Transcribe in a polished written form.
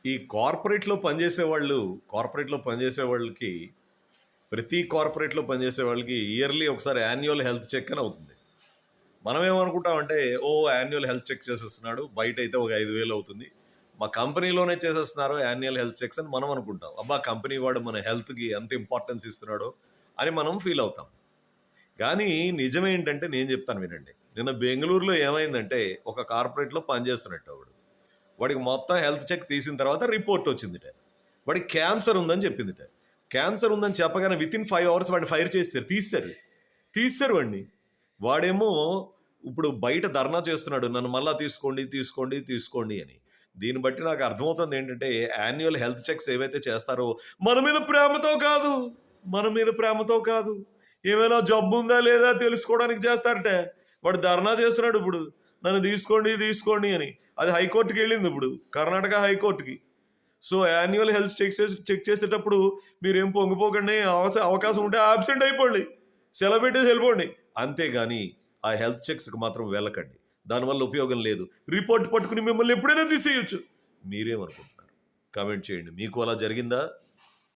ఈ కార్పొరేట్‌లో పనిచేసే వాళ్ళకి ప్రతి కార్పొరేట్‌లో పనిచేసే వాళ్ళకి ఇయర్‌లీ ఒకసారి యాన్యువల్ హెల్త్ చెక్ అని అవుతుంది. మనమేమనుకుంటామంటే, యాన్యువల్ హెల్త్ చెక్ చేసేస్తున్నాడు. బయటైతే ఒక 5,000 అవుతుంది. మా కంపెనీలోనే చేసేస్తున్నారు యాన్యువల్ హెల్త్ చెక్స్ అని మనం అనుకుంటాం. అబ్బా! కంపెనీ వాడు మన హెల్త్‌కి ఎంత ఇంపార్టెన్స్ ఇస్తున్నాడో అని మనం ఫీల్ అవుతాం. కానీ నిజమేంటంటే నేను చెప్తాను వినండి. నిన్న బెంగుళూరులో ఏమైందంటే ఒక కార్పొరేట్‌లో పనిచేస్తున్నట్టు ఒకడు. వాడికి మొత్తం హెల్త్ చెక్ తీసిన తర్వాత రిపోర్ట్ వచ్చిందిట. వాడికి క్యాన్సర్ ఉందని చెప్పిందిట. క్యాన్సర్ ఉందని చెప్పగానే వితిన్ 5 అవర్స్ వాడిని ఫైర్ చేసేసారు. తీసేశారు వాడిని. వాడేమో ఇప్పుడు బయట ధర్నా చేస్తున్నాడు. నన్ను మళ్ళా తీసుకోండి అని. దీన్ని బట్టి నాకు అర్థమవుతుంది ఏంటంటే యాన్యువల్ హెల్త్ చెక్స్ ఏవైతే చేస్తారో మన మీద ప్రేమతో కాదు. ఏమైనా జబ్బు ఉందా లేదా తెలుసుకోవడానికి చేస్తారట. వాడు ధర్నా చేస్తున్నాడు ఇప్పుడు. నన్ను తీసుకోండి అని. అది హైకోర్టుకి వెళ్ళింది ఇప్పుడు. కర్ణాటక హైకోర్టుకి. సో యాన్యువల్ హెల్త్ చెక్ చేసేటప్పుడు మీరేం పొంగిపోకండి. అవకాశం ఉంటే ఆబ్సెంట్ అయిపోండి. సెలవు పెట్టేసి వెళ్ళిపోండి. అంతేగాని ఆ హెల్త్ చెక్స్కి మాత్రం వెళ్ళకండి. దానివల్ల ఉపయోగం లేదు. రిపోర్ట్ పట్టుకుని మిమ్మల్ని ఎప్పుడైనా తీసేయచ్చు. మీరేమనుకుంటున్నారు? కామెంట్ చేయండి. మీకు అలా జరిగిందా?